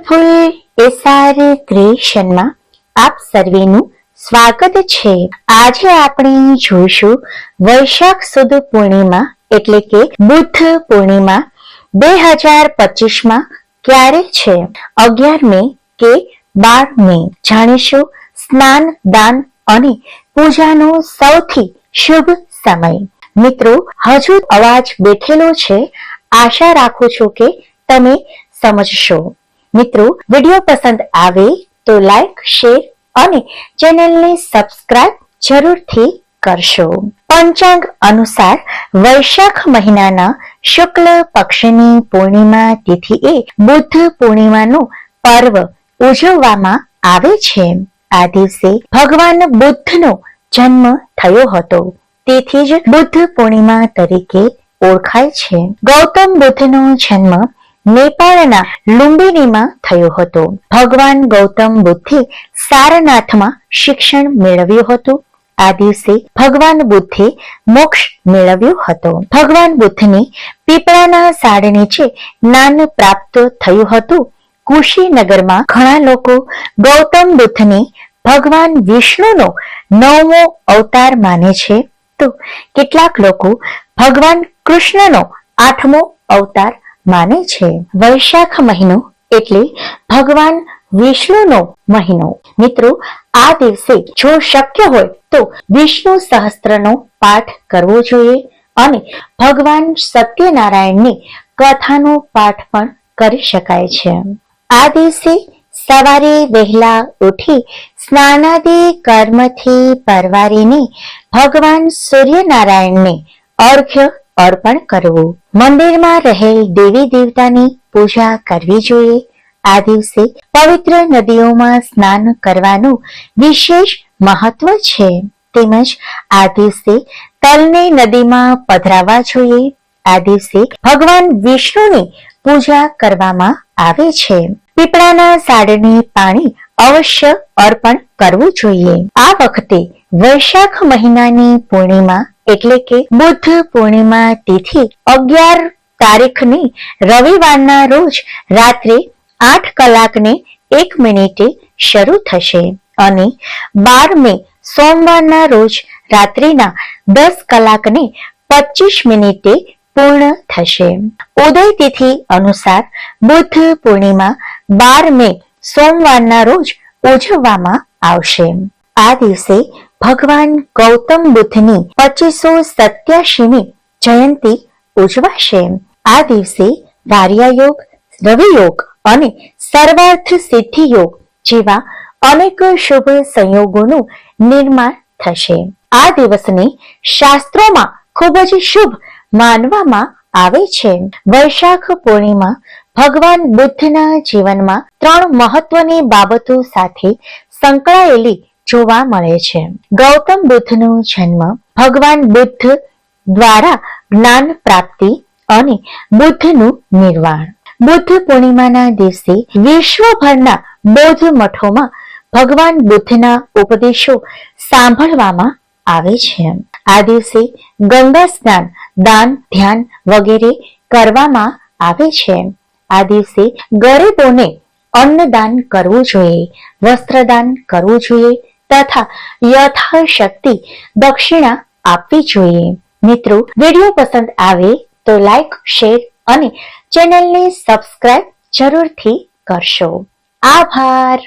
Colourful SR ક્રિએશનમાં આપ સર્વેનું સ્વાગત છે। આજે આપણે જોઈશું વૈશાખ સુદ પૂર્ણિમા એટલે કે બુદ્ધ પૂર્ણિમા 2025માં ક્યારે છે, 11 મે કે 12 મે। જાણીશું સ્નાન, દાન અને પૂજાનો સૌથી શુભ સમય। મિત્રો, હજુ અવાજ બેઠેલો છે, આશા રાખું છું કે તમે સમજશો। મિત્રો, વિડીયો પસંદ આવે તો લાઈક, શેર અને ચેનલને સબસ્ક્રાઇબ જરૂરથી કરશો। પંચાંગ અનુસાર વૈશાખ મહિનાના શુક્લ પક્ષની પૂર્ણિમા તિથિએ બુદ્ધ પૂર્ણિમાનું પર્વ ઉજવવામાં આવે છે। આ દિવસે ભગવાન બુદ્ધનો જન્મ થયો હતો, તેથી જ બુદ્ધ પૂર્ણિમા તરીકે ઓળખાય છે। ગૌતમ બુદ્ધનો જન્મ નેપાળના લુંબિનીમાં થયો હતો। ભગવાન ગૌતમ બુદ્ધે સારનાથમાં શિક્ષણ મેળવ્યું હતું। આ દિવસે ભગવાન બુદ્ધે મોક્ષ મેળવ્યો હતો। ભગવાન બુદ્ધને પીપળાના ઝાડ નીચે જ્ઞાન પ્રાપ્ત થયું હતું। કુશીનગરમાં ઘણા લોકો ગૌતમ બુદ્ધને ભગવાન વિષ્ણુનો 9મો અવતાર માને છે, તો કેટલાક લોકો ભગવાન કૃષ્ણનો 8મો અવતાર માને છે। વૈશાખ મહિનો એટલે ભગવાન વિષ્ણુનો મહિનો। મિત્રો, આ દિવસે જો શક્ય હોય તો વિષ્ણુ સહસ્ત્રનો પાઠ કરવો જોઈએ અને ભગવાન સત્યનારાયણની કથાનો પાઠ પણ કરી શકાય છે। આ દિવસે સવારે વહેલા ઉઠી સ્નાનાદિ કર્મથી પરવારીને ભગવાન સૂર્યનારાયણને અર્ઘ્ય અર્પણ કરવું, મંદિરમાં રહેલ દેવી દેવતાની પૂજા કરવી જોઈએ। આ દિવસે પવિત્ર નદીઓમાં સ્નાન કરવાનું વિશેષ મહત્વ છે, તેમજ આ દિવસે તલને નદીમાં પધરાવવા જોઈએ। આ દિવસે ભગવાન વિષ્ણુની પૂજા કરવામાં આવે છે। પીપળાના ઝાડને પાણી અવશ્ય અર્પણ કરવું જોઈએ। આ વખતે વૈશાખ મહિનાની પૂર્ણિમા એટલે કે બુદ્ધ પૂર્ણિમા તિથિ 11 તારીખની રવિવારના રોજ રાત્રે 8 કલાકને 1 મિનિટે શરૂ થશે અને 12 મે સોમવારના રોજ રાત્રિના 10 કલાકને 25 મિનિટે પૂર્ણ થશે। ઉદય તિથિ અનુસાર બુદ્ધ પૂર્ણિમા 12 મે સોમવારના રોજ ઉજવવામાં આવશે। આ દિવસે ભગવાન ગૌતમ બુદ્ધની 2587મી જયંતિ ઉજવાશે। આ દિવસે કાર્યયોગ, રવિયોગ અને સર્વાર્થ સિદ્ધિ યોગ જેવા અનેક શુભ સંયોગોનું નિર્માણ થશે। આ દિવસને શાસ્ત્રોમાં ખૂબ જ શુભ માનવામાં આવે છે। વૈશાખ પૂર્ણિમા ભગવાન બુદ્ધના જીવનમાં 3 મહત્વની બાબતો સાથે સંકળાયેલી જોવા મળે છે। ગૌતમ બુદ્ધનો જન્મ, ભગવાન બુદ્ધ દ્વારા જ્ઞાન પ્રાપ્તિ અને બુદ્ધનું નિર્વાણ। બુદ્ધ પૂર્ણિમાના દિવસે વિશ્વભરના બૌદ્ધ મઠોમાં ભગવાન બુદ્ધના ઉપદેશો સાંભળવામાં આવે છે। આ દિવસે ગંગા સ્નાન, દાન, ધ્યાન વગેરે કરવામાં આવે છે। આ દિવસે ગરીબોને અન્નદાન કરવું જોઈએ, વસ્ત્રદાન કરવું જોઈએ તથા યથાશક્તિ દક્ષિણા આપવી જોઈએ। મિત્રો, વિડીયો પસંદ આવે તો લાઈક, શેર અને ચેનલને સબસ્ક્રાઇબ જરૂરથી કરશો। આભાર।